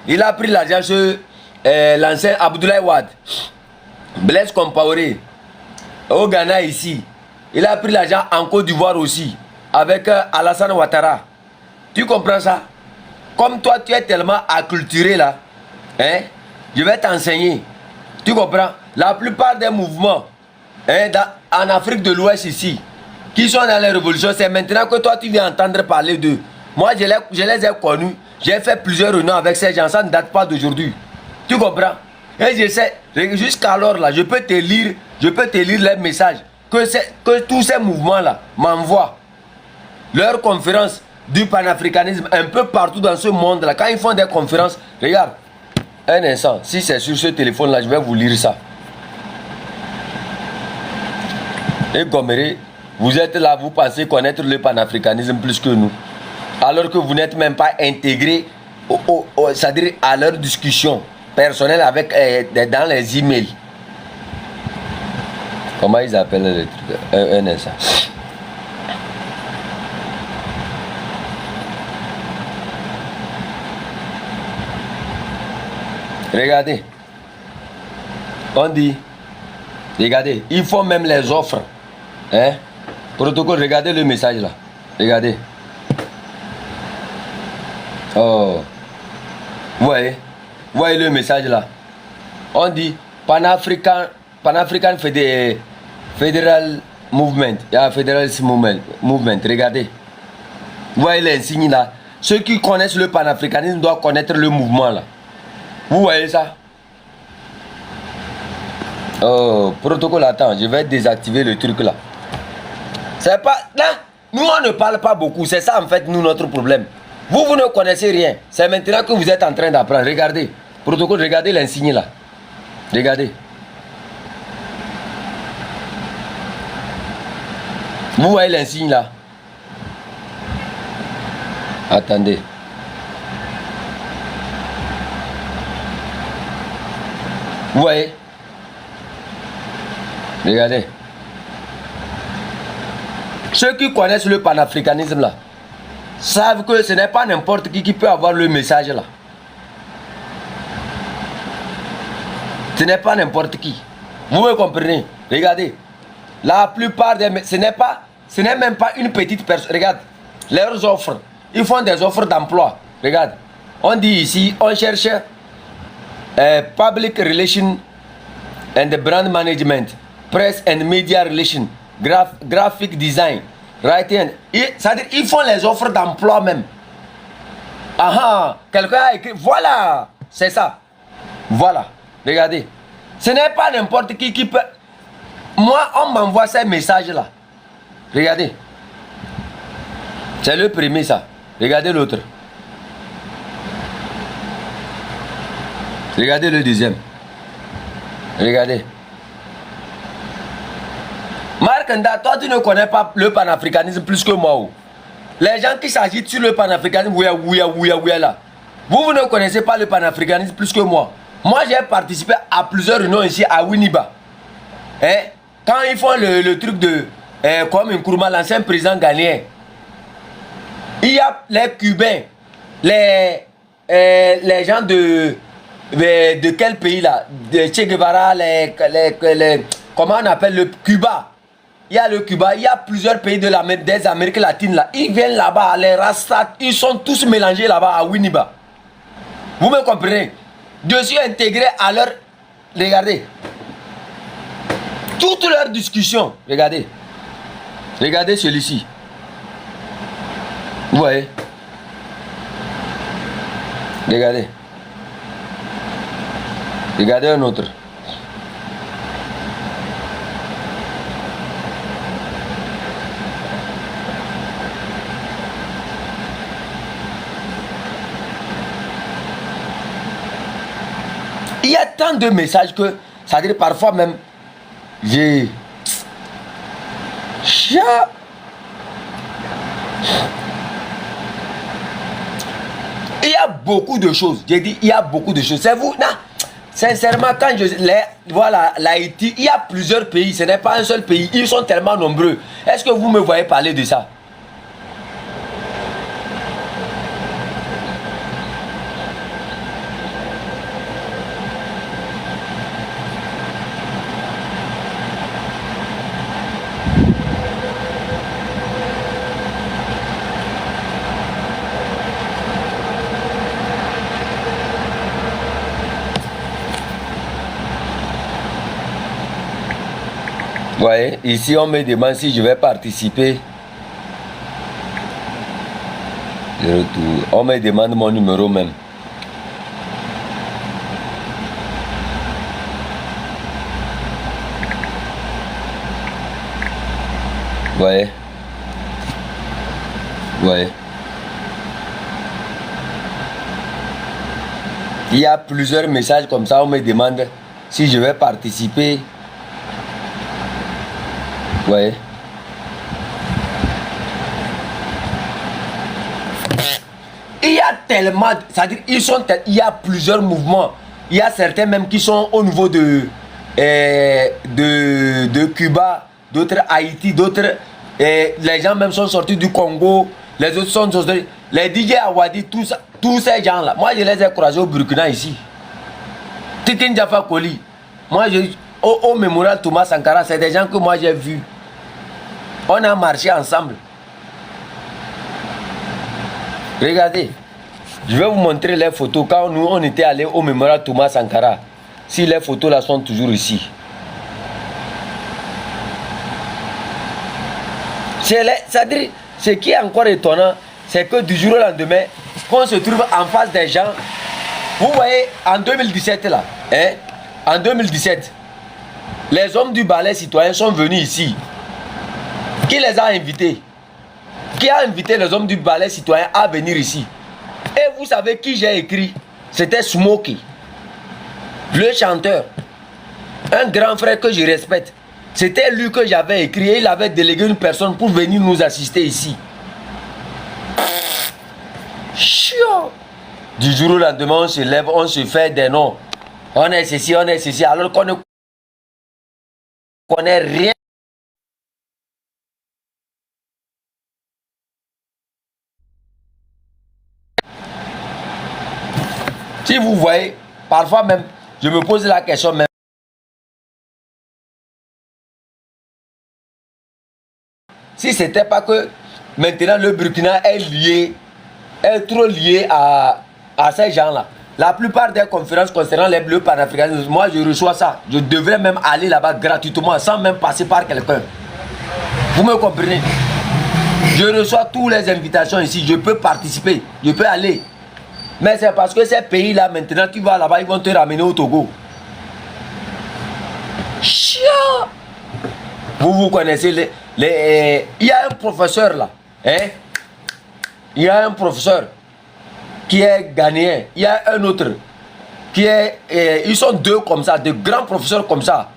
Il a pris l'argent sur l'ancien Abdoulaye Wade, Blaise Compaoré, au Ghana ici. Il a pris l'argent en Côte d'Ivoire aussi, avec Alassane Ouattara. Tu comprends ça? Comme toi, tu es tellement acculturé là, hein? Je vais t'enseigner. Tu comprends? La plupart des mouvements hein, en Afrique de l'Ouest ici, qui sont dans les révolutions, c'est maintenant que toi tu viens entendre parler d'eux. Moi je les ai connus, j'ai fait plusieurs réunions avec ces gens, ça ne date pas d'aujourd'hui. Tu comprends? Et je sais, jusqu'alors là, je peux te lire les messages que tous ces mouvements là m'envoient. Leurs conférences du panafricanisme un peu partout dans ce monde là, quand ils font des conférences, regarde. Un instant, si c'est sur ce téléphone là, je vais vous lire ça. Et Goméré, vous êtes là, vous pensez connaître le panafricanisme plus que nous. Alors que vous n'êtes même pas intégré c'est-à-dire à leur discussion personnelle avec, dans les emails. Comment ils appellent le truc? Un instant. Regardez. On dit, regardez, ils font même les offres. Hein? Protocole, regardez le message là. Regardez. Oh. Vous voyez le message là. On dit Pan-African Federal Movement. Federalist Movement. Regardez. Vous voyez l'insigne là. Ceux qui connaissent le panafricanisme doivent connaître le mouvement là. Vous voyez ça? Oh, protocole, attends, je vais désactiver le truc là. C'est pas... Là, nous on ne parle pas beaucoup, c'est ça en fait nous notre problème. Vous ne connaissez rien. C'est maintenant que vous êtes en train d'apprendre. Regardez, protocole, regardez l'insigne là. Regardez. Vous voyez l'insigne là? Attendez. Vous voyez? Regardez. Ceux qui connaissent le panafricanisme là savent que ce n'est pas n'importe qui peut avoir le message là. Ce n'est pas n'importe qui. Vous me comprenez? Regardez. La plupart des... Ce n'est même pas une petite personne. Regarde. Leurs offres. Ils font des offres d'emploi. Regarde. On dit ici, on cherche Public Relations and Brand Management, Press and Media Relations, Graphic Design, Writing. C'est-à-dire ils font les offres d'emploi même. Quelqu'un a écrit, voilà, c'est ça. Voilà, regardez. Ce n'est pas n'importe qui peut... Moi, on m'envoie ces messages-là. Regardez. C'est le premier ça. Regardez l'autre. Regardez le deuxième. Regardez. Marc Nda, toi tu ne connais pas le panafricanisme plus que moi. Les gens qui s'agitent sur le panafricanisme, ouya là. Vous ne connaissez pas le panafricanisme plus que moi. Moi j'ai participé à plusieurs réunions ici à Winneba. Hein? Quand ils font le truc de comme Nkrumah, l'ancien président ghanéen. Il y a les Cubains, les gens de quel pays là? De Che Guevara, comment on appelle le Cuba? Il y a le Cuba, il y a plusieurs pays des Amériques latines là. Ils viennent là-bas, les Rastas, ils sont tous mélangés là-bas à Winneba. Vous me comprenez? Je suis intégré à leur... Regardez. Toutes leurs discussions. Regardez. Regardez celui-ci. Vous voyez? Regardez. Regardez un autre. Il y a tant de messages que, ça veut dire parfois même, j'ai... Il y a beaucoup de choses. J'ai dit, il y a beaucoup de choses. C'est vous, non? Sincèrement, quand voilà, l'Haïti, il y a plusieurs pays. Ce n'est pas un seul pays. Ils sont tellement nombreux. Est-ce que vous me voyez parler de ça? Vous voyez, ici on me demande si je vais participer. Je retourne. On me demande mon numéro même. Vous voyez? Vous voyez? Il y a plusieurs messages comme ça, on me demande si je vais participer. Ouais. Il y a a tellement, c'est-à-dire il y a plusieurs mouvements. Il y a certains même qui sont au niveau de Cuba, d'autres Haïti, d'autres, les gens même sont sortis du Congo, les autres sont sortis, les DJ Awadi, tous ces gens-là. Moi, je les ai croisés au Burkina ici. Tikin Jaffa Koli, moi, au Mémorial Thomas Sankara, c'est des gens que moi j'ai vus. On a marché ensemble. Regardez, je vais vous montrer les photos quand nous on était allés au Mémorial Thomas Sankara. Si les photos là sont toujours ici. C'est-à-dire, ce qui est encore étonnant, c'est que du jour au lendemain, qu'on se trouve en face des gens. Vous voyez, en 2017 là, hein, en 2017, les hommes du ballet citoyen sont venus ici. Qui les a invités? Qui a invité les hommes du ballet citoyen à venir ici? Et vous savez qui j'ai écrit? C'était Smokey, le chanteur, un grand frère que je respecte. C'était lui que j'avais écrit et il avait délégué une personne pour venir nous assister ici. Chiant. Du jour au lendemain, on se lève, on se fait des noms. On est ceci, alors qu'on ne connaît rien. Si vous voyez, parfois même, je me pose la question même. Si c'était pas que maintenant le Burkina est trop lié à ces gens-là. La plupart des conférences concernant les bleus panafricanisme, moi je reçois ça. Je devrais même aller là-bas gratuitement, sans même passer par quelqu'un. Vous me comprenez? Je reçois toutes les invitations ici, je peux participer, je peux aller. Mais c'est parce que ces pays-là, maintenant, tu vas là-bas, ils vont te ramener au Togo. Chiant! Vous connaissez il y a un professeur là. Hein? Il y a un professeur qui est ghanéen. Il y a un autre qui est... ils sont deux comme ça, de grands professeurs comme ça.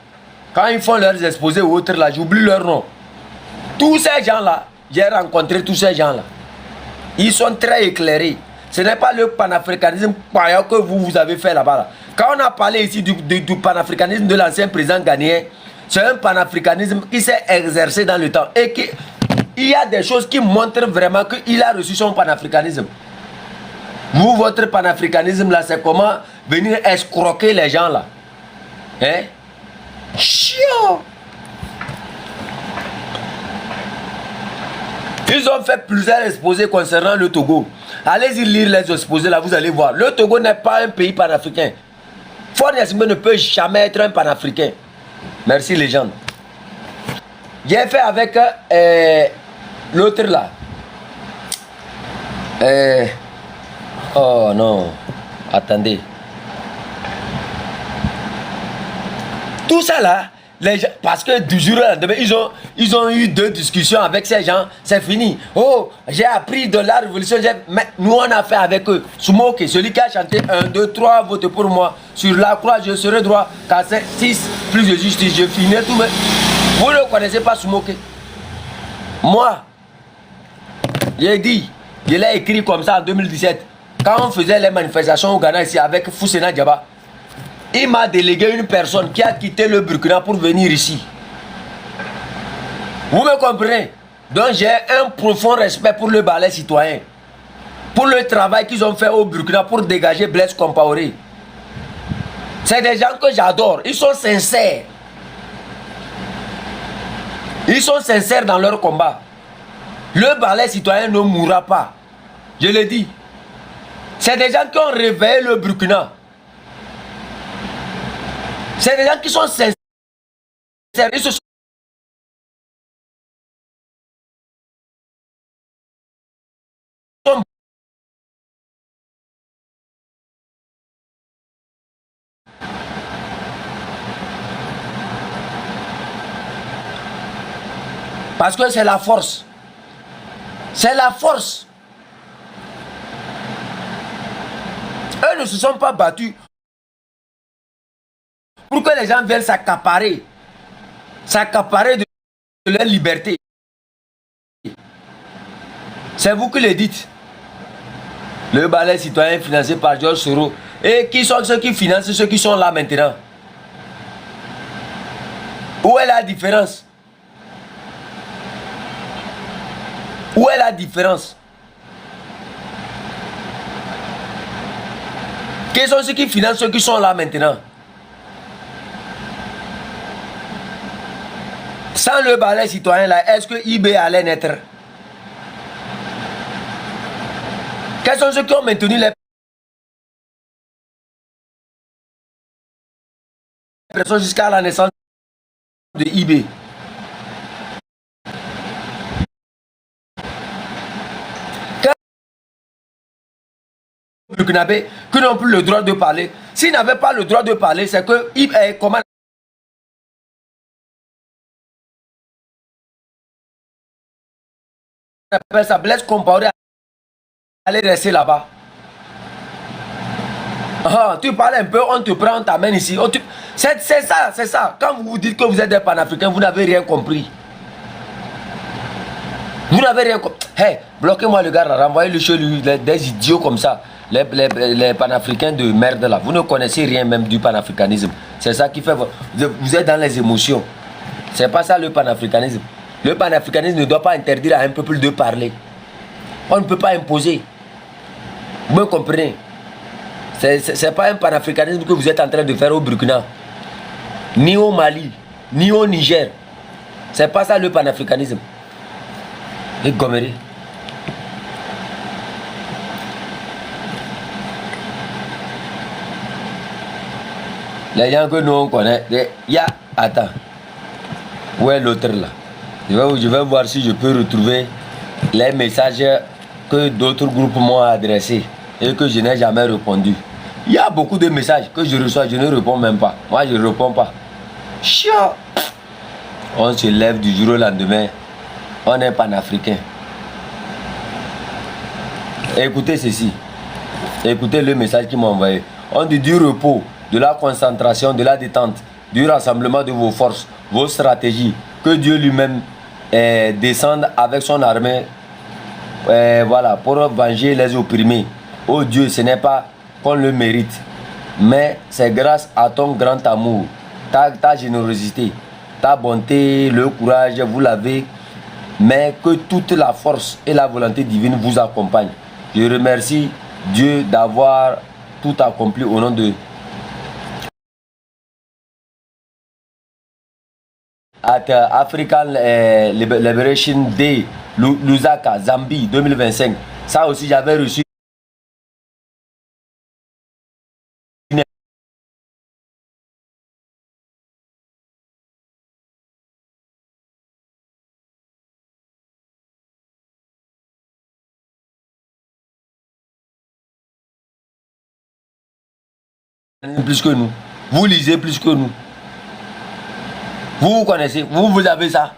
Quand ils font leurs exposés ou autres là, j'oublie leur nom. Tous ces gens-là, j'ai rencontré tous ces gens-là. Ils sont très éclairés. Ce n'est pas le panafricanisme que vous avez fait là-bas. Là. Quand on a parlé ici du panafricanisme de l'ancien président ghanéen, c'est un panafricanisme qui s'est exercé dans le temps. Et il y a des choses qui montrent vraiment qu'il a reçu son panafricanisme. Vous, votre panafricanisme là, c'est comment venir escroquer les gens là. Hein? Chiant! Ils ont fait plusieurs exposés concernant le Togo. Allez-y lire les exposés là, vous allez voir. Le Togo n'est pas un pays panafricain. Faure Gnassingbé ne peut jamais être un panafricain. Merci légende. J'ai fait avec l'autre là. Oh non. Attendez. Tout ça là. Les gens, parce que du jour au lendemain, ils ont eu deux discussions avec ces gens, c'est fini. Oh, j'ai appris de la révolution, mais nous on a fait avec eux. Sumoke, celui qui a chanté 1, 2, 3, votez pour moi. Sur la croix, je serai droit. 4, 5, 6, plus de justice, je finirai tout. Mais vous ne connaissez pas Sumoke? Moi, j'ai dit, je l'ai écrit comme ça en 2017. Quand on faisait les manifestations au Ghana ici avec Foussena Diaba, il m'a délégué une personne qui a quitté le Burkina pour venir ici. Vous me comprenez? Donc j'ai un profond respect pour le ballet citoyen. Pour le travail qu'ils ont fait au Burkina pour dégager Blaise Compaoré. C'est des gens que j'adore. Ils sont sincères. Ils sont sincères dans leur combat. Le ballet citoyen ne mourra pas. Je le dis. C'est des gens qui ont réveillé le Burkina. C'est des gens qui sont sincères. Ils se sont... Parce que c'est la force. C'est la force. Eux ne se sont pas battus pour que les gens viennent s'accaparer de leur liberté. C'est vous qui le dites. Le balai citoyen financé par Georges Soros. Et qui sont ceux qui financent ceux qui sont là maintenant? Où est la différence? Où est la différence? Quels sont ceux qui financent ceux qui sont là maintenant? Sans le balai citoyen là, est-ce que IB allait naître? Quels sont ceux qui ont maintenu les personnes jusqu'à la naissance de IB? Burkinabé qui n'ont plus le droit de parler. S'ils n'avaient pas le droit de parler, c'est que comment on appelle ça, Blaise Compaoré aller rester là-bas. Ah, tu parles un peu, on te prend, on t'amène ici. C'est ça, c'est ça. Quand vous vous dites que vous êtes des panafricains, vous n'avez rien compris. Vous n'avez rien compris. Hey, bloquez-moi le gars, renvoyez-le chez lui, des idiots comme ça. Les panafricains de merde là. Vous ne connaissez rien même du panafricanisme. C'est ça qui fait... Vous êtes dans les émotions. C'est pas ça le panafricanisme. Le panafricanisme ne doit pas interdire à un peuple de parler. On ne peut pas imposer. Vous me comprenez? C'est pas un panafricanisme que vous êtes en train de faire au Burkina, ni au Mali, ni au Niger. C'est pas ça le panafricanisme. Les gommeries. Les gens que nous on connaît, attends. Où est l'autre là? Je vais voir si je peux retrouver les messages que d'autres groupes m'ont adressés et que je n'ai jamais répondu. Il y a beaucoup de messages que je reçois, je ne réponds même pas. Moi, je ne réponds pas. Chiant. On se lève du jour au lendemain. On est panafricain. Écoutez ceci. Écoutez le message qu'il m'a envoyé. On dit du repos, de la concentration, de la détente, du rassemblement de vos forces, vos stratégies. Que Dieu lui-même descende avec son armée, voilà, pour venger les opprimés. Oh Dieu, ce n'est pas qu'on le mérite, mais c'est grâce à ton grand amour, ta générosité, ta bonté, le courage, vous l'avez, mais que toute la force et la volonté divine vous accompagnent. Je remercie Dieu d'avoir tout accompli au nom de African Liberation Day, Lusaka, Zambie 2025. Ça aussi, j'avais reçu plus que nous. Vous lisez plus que nous. Vous connaissez, vous avez ça.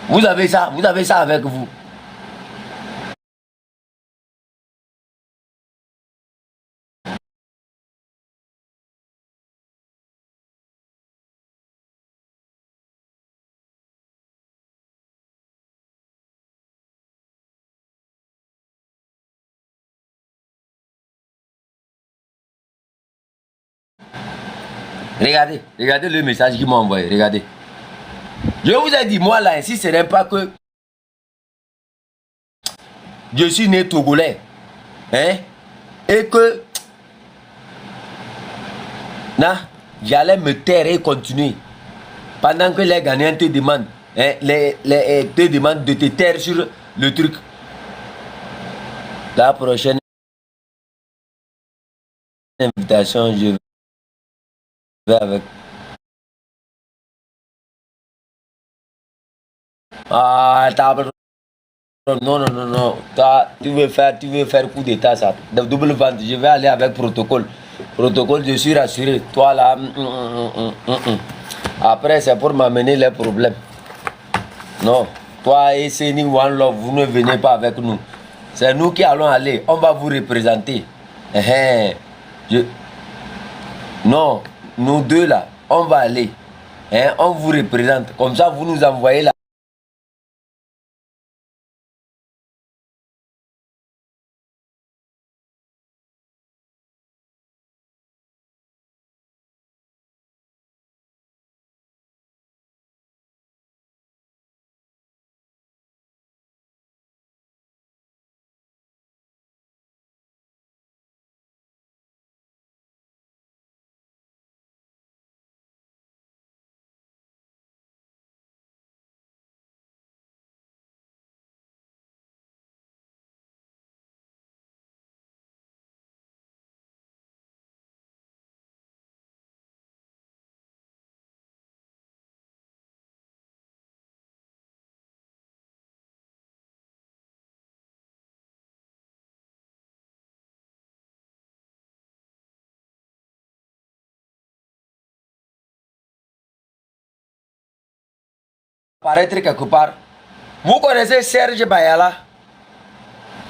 Vous avez ça avec vous. Regardez, regardez le message qu'il m'a envoyé, regardez. Je vous ai dit, moi là, ici, ce n'est pas que je suis né togolais, hein, et que j'allais me taire et continuer. Pendant que les Ghanéens te demandent, hein, te demandent de te taire sur le truc. La prochaine invitation, je vais avec. Ah, non, non, non, non. Tu veux faire coup d'état, ça. De double vente, je vais aller avec protocole. Protocole, je suis rassuré. Toi là, après, c'est pour m'amener les problèmes. Non. Toi et Seni One Love, vous ne venez pas avec nous. C'est nous qui allons aller. On va vous représenter. Non, nous deux là, on va aller. Hein, on vous représente. Comme ça, vous nous envoyez là. apparaître quelque part. Vous connaissez Serge Bayala?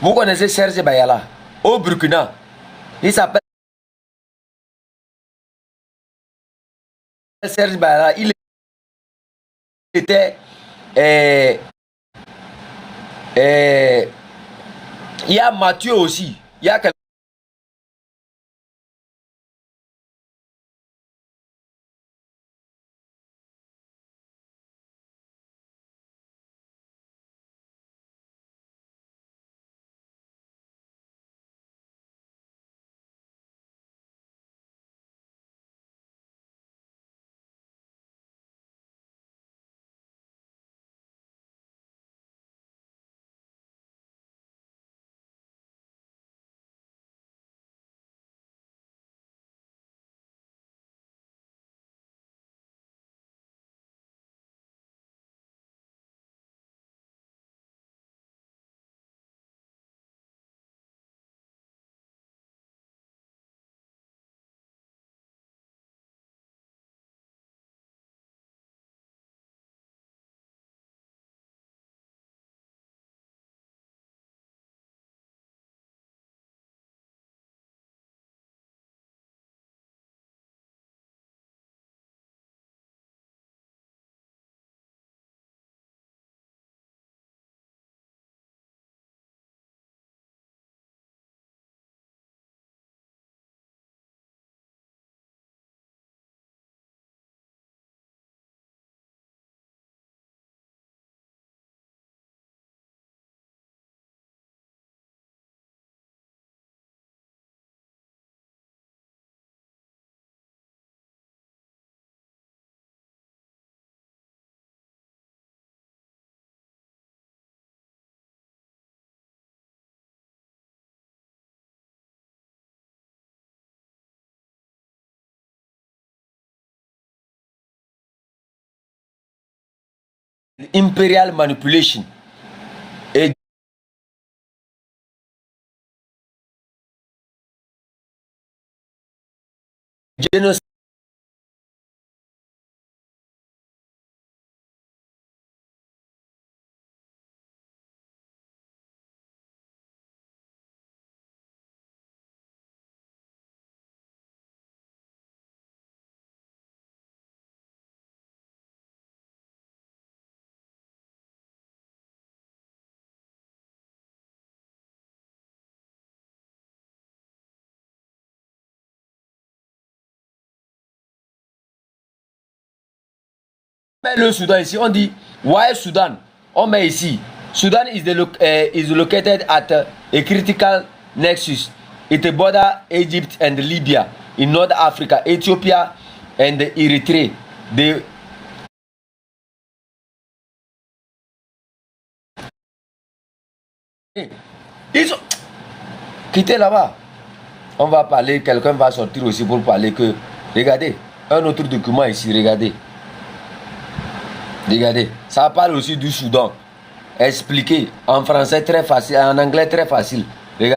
Vous connaissez Serge Bayala? Au Burkina. Il s'appelle Serge Bayala. Il était... il y a Mathieu aussi. Il y a quelqu'un. Imperial manipulation. Et génocide. On met le Soudan ici, on dit why Sudan? On met ici. Sudan is located at a critical nexus. It border Egypt and Libya in North Africa, Ethiopia and Eritrea. Ils ont... Quittez là-bas. On va parler, quelqu'un va sortir aussi pour parler que... Regardez, un autre document ici, regardez. Regardez, ça parle aussi du Soudan. Expliqué en français très facile, en anglais très facile. Regardez.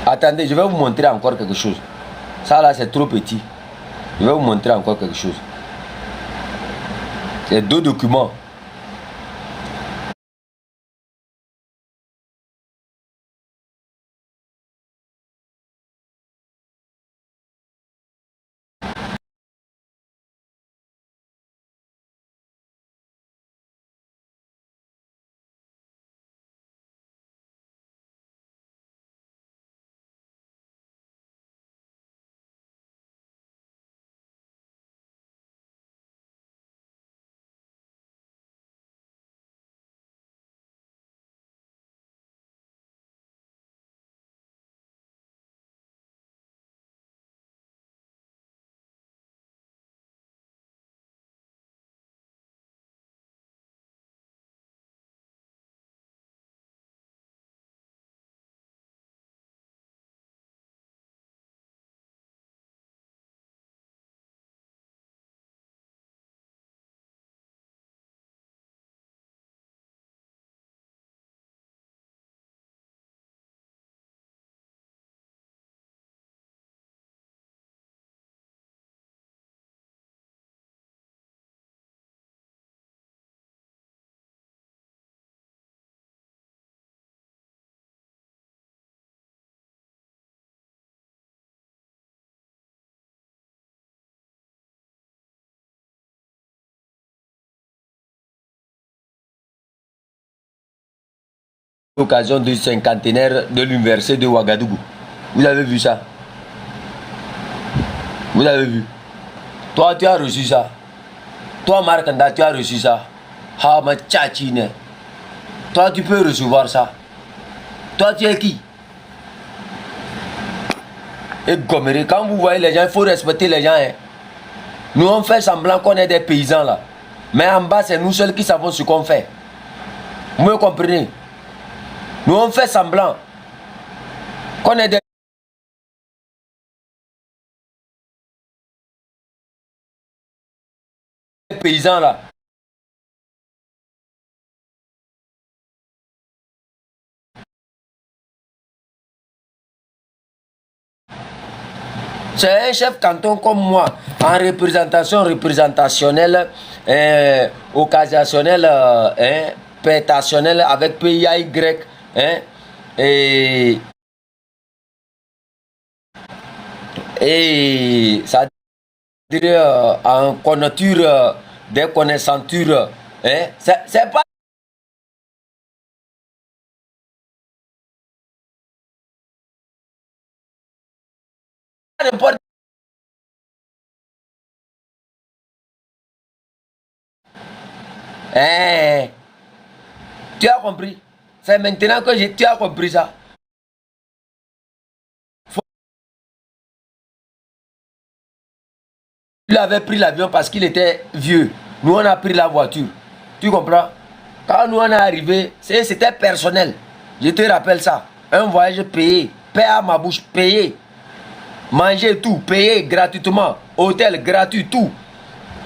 Attendez, je vais vous montrer encore quelque chose. Ça là, c'est trop petit. Je vais vous montrer encore quelque chose. C'est deux documents. l'occasion du cinquantenaire de l'université de Ouagadougou. Vous avez vu ça? Vous avez vu? Toi, tu as reçu ça. Toi, Marc Anda, tu as reçu ça. Ah, ma tchatchine. Toi, tu peux recevoir ça. Toi, tu es qui? Et gommeri, quand vous voyez les gens, il faut respecter les gens. Hein. Nous, on fait semblant qu'on est des paysans là. Mais en bas, c'est nous seuls qui savons ce qu'on fait. Vous me comprenez? Nous, on fait semblant qu'on est des paysans là. C'est un chef canton comme moi, en représentation représentationnelle, occasionnelle, pétationnelle avec PIY, et ça dirait en connoture des connaissantures. C'est pas n'importe. Tu as compris? C'est maintenant que tu as compris ça. Il avait pris l'avion parce qu'il était vieux. Nous, on a pris la voiture. Tu comprends? Quand nous, on est arrivé, c'était personnel. Je te rappelle ça. Un voyage payé. Paix à ma bouche, payé. Manger tout, payé gratuitement. Hôtel gratuit, tout.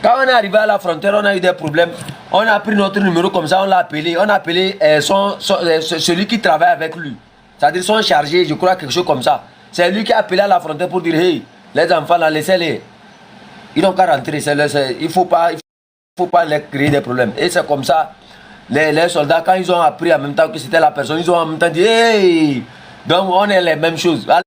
Quand on est arrivé à la frontière, on a eu des problèmes. On a pris notre numéro comme ça, on l'a appelé. On a appelé celui qui travaille avec lui. C'est-à-dire son chargé, je crois, quelque chose comme ça. C'est lui qui a appelé à la frontière pour dire, hey, les enfants, là, laissez-les. Ils n'ont qu'à rentrer. Il ne faut pas les créer des problèmes. Et c'est comme ça, les soldats, quand ils ont appris en même temps que c'était la personne, ils ont en même temps dit, hey, donc on est les mêmes choses. Allez.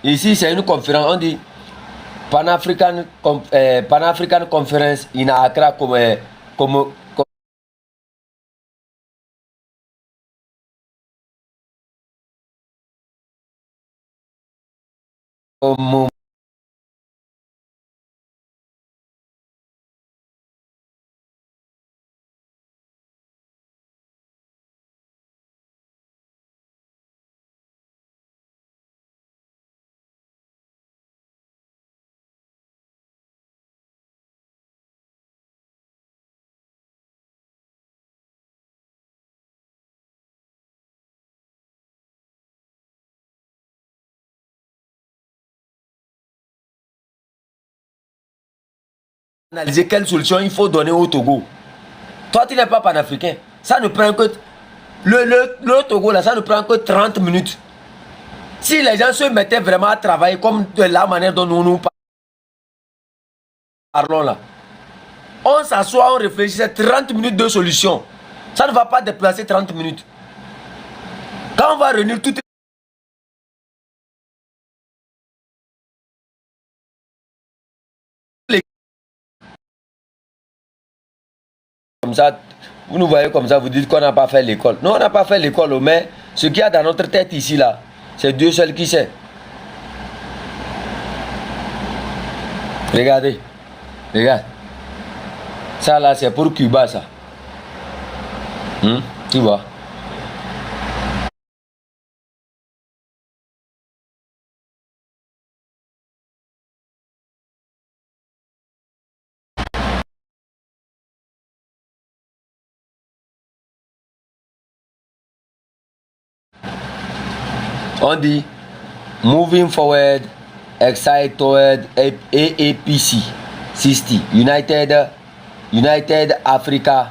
Ici, c'est une conférence, on dit Pan-African Conference in Accra comme analyser quelle solution il faut donner au Togo. Toi, tu n'es pas panafricain. Ça ne prend que... Le Togo, là, ça ne prend que 30 minutes. Si les gens se mettaient vraiment à travailler comme de la manière dont nous parlons là, On s'assoit, on réfléchit, c'est 30 minutes de solution. Ça ne va pas déplacer 30 minutes. Quand on va réunir toutes les... Comme ça, vous nous voyez comme ça, vous dites qu'on n'a pas fait l'école. Non, on n'a pas fait l'école, mais ce qu'il y a dans notre tête ici, là, c'est Dieu seul qui sait. Regardez, regarde. Ça là, c'est pour Cuba, ça. Tu vois. On dit moving forward, excited toward AAPC 60 United Africa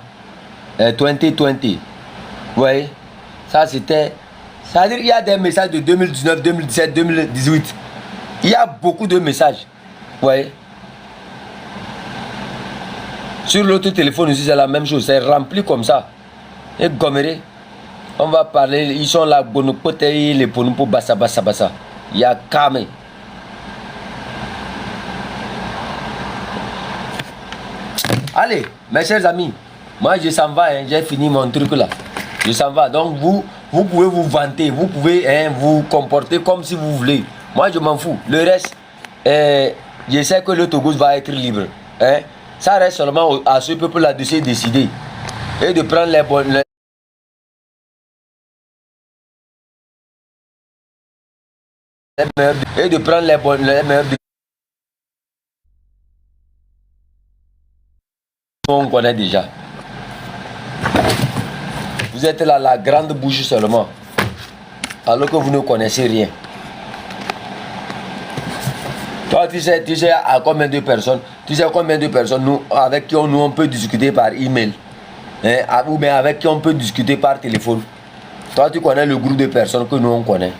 2020. Oui, ça c'était. Ça veut dire qu'il y a des messages de 2019, 2017, 2018. Il y a beaucoup de messages. Oui. Sur l'autre téléphone aussi, c'est la même chose. C'est rempli comme ça. Et gomméré. On va parler, ils sont là, les pour bassa. Il y a Kame. Allez, mes chers amis, moi je s'en vais, hein, j'ai fini mon truc là. Je s'en vais. Donc vous pouvez vous vanter, vous pouvez vous comporter comme si vous voulez. Moi je m'en fous. Le reste, je sais que le Togo va être libre. Hein. Ça reste seulement à ce peuple-là de se décider et de prendre les bonnes. Et de prendre les meilleurs on connaît déjà. Vous êtes là la grande bouche seulement, alors que vous ne connaissez rien. Toi tu sais à combien de personnes, nous, avec qui on peut discuter par email, hein, ou bien avec qui on peut discuter par téléphone. Toi tu connais le groupe de personnes que nous on connaît.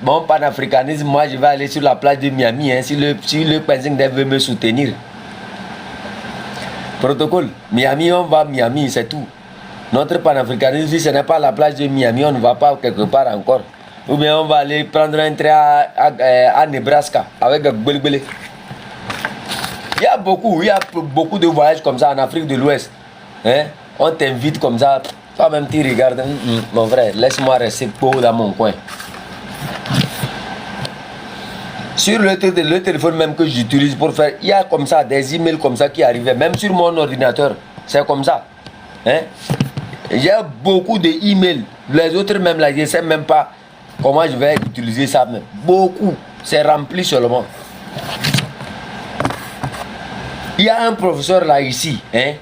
Mon panafricanisme, moi je vais aller sur la plage de Miami, hein, si le président veut me soutenir. Protocole, Miami, on va Miami, c'est tout. Notre panafricanisme, si ce n'est pas la plage de Miami, on ne va pas quelque part encore. Ou bien on va aller prendre un train à Nebraska avec Gbelgbele. Il y a beaucoup de voyages comme ça en Afrique de l'Ouest. Hein? On t'invite comme ça. Toi-même, tu regardes, mon frère, laisse-moi rester beau dans mon coin. Sur le téléphone même que j'utilise pour faire, il y a comme ça des emails comme ça qui arrivaient, même sur mon ordinateur, c'est comme ça. Hein? Il y a beaucoup de emails. Les autres même là, je ne sais même pas comment je vais utiliser ça. Même. Beaucoup, c'est rempli seulement. Il y a un professeur là ici, hein?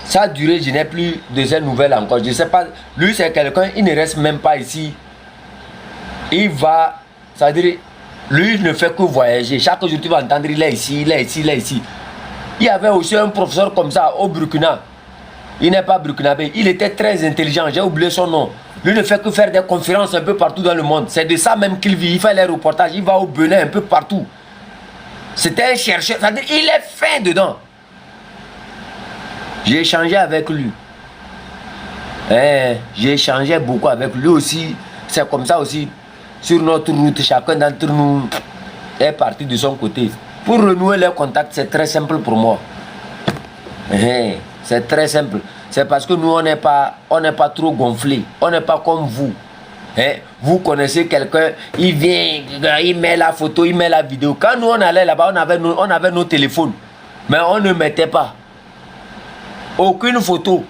Ça a duré, je n'ai plus de ces nouvelles encore. Je ne sais pas. Lui, c'est quelqu'un, il ne reste même pas ici. Il va, ça veut dire, lui, il ne fait que voyager. Chaque jour, tu vas entendre, il est ici, il est ici, il est ici. Il y avait aussi un professeur comme ça au Burkina. Il n'est pas burkinabé. Il était très intelligent. J'ai oublié son nom. Lui ne fait que faire des conférences un peu partout dans le monde. C'est de ça même qu'il vit. Il fait les reportages. Il va au Bénin un peu partout. C'était un chercheur. C'est-à-dire, il est fin dedans. J'ai échangé avec lui. J'ai échangé beaucoup avec lui aussi. C'est comme ça aussi. Sur notre route, chacun d'entre nous est parti de son côté. Pour renouer les contacts, c'est très simple pour moi. C'est très simple. C'est parce que nous, on n'est pas trop gonflé. On n'est pas comme vous. Vous connaissez quelqu'un, il vient, il met la photo, il met la vidéo. Quand nous, on allait là-bas, on avait nos téléphones. Mais on ne mettait pas aucune photo.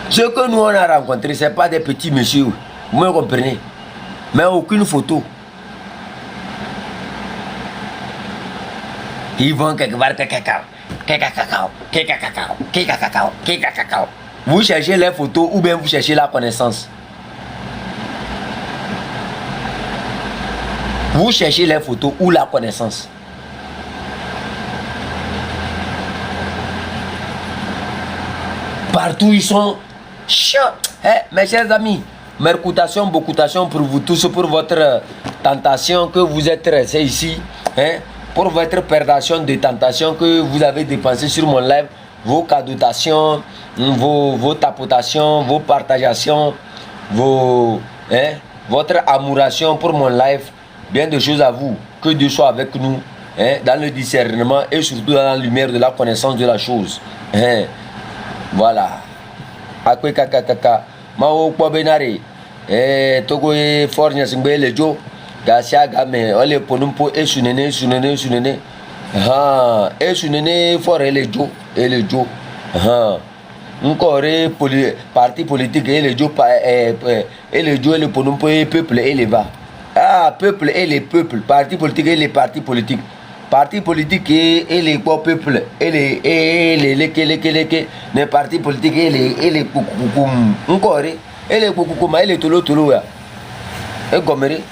Ce que nous on a rencontré, ce n'est pas des petits messieurs. Vous me comprenez? Mais aucune photo. Ils vont quelque part, cacao. Vous cherchez les photos ou bien vous cherchez la connaissance. Vous cherchez les photos ou la connaissance. Partout ils sont chauds. Mes chers amis, Mercoutation, beaucoutation pour vous tous, pour votre tentation que vous êtes restés ici. Hein, pour votre perdation de tentation que vous avez dépensé sur mon live. Vos cadotations, vos tapotations, vos partageations, votre amouration pour mon live. Bien de choses à vous. Que Dieu soit avec nous. Hein, dans le discernement et surtout dans la lumière de la connaissance de la chose. Hein, voilà. Akwe kaka kaka. Mao kwa benare. Togo e fornya singbe lejo. Gasia game ole ponumpo e sunene. Ha, e sunene for elejo. Encore parti politique elejo elejo le ponumpo e peuple eleva. Ah, peuple et les peuples, parti politique et les partis politiques. Parti politique et les peuples, et les partis politiques et les koukoum. Encore, et les koukoum, et les tolo, et gommeri.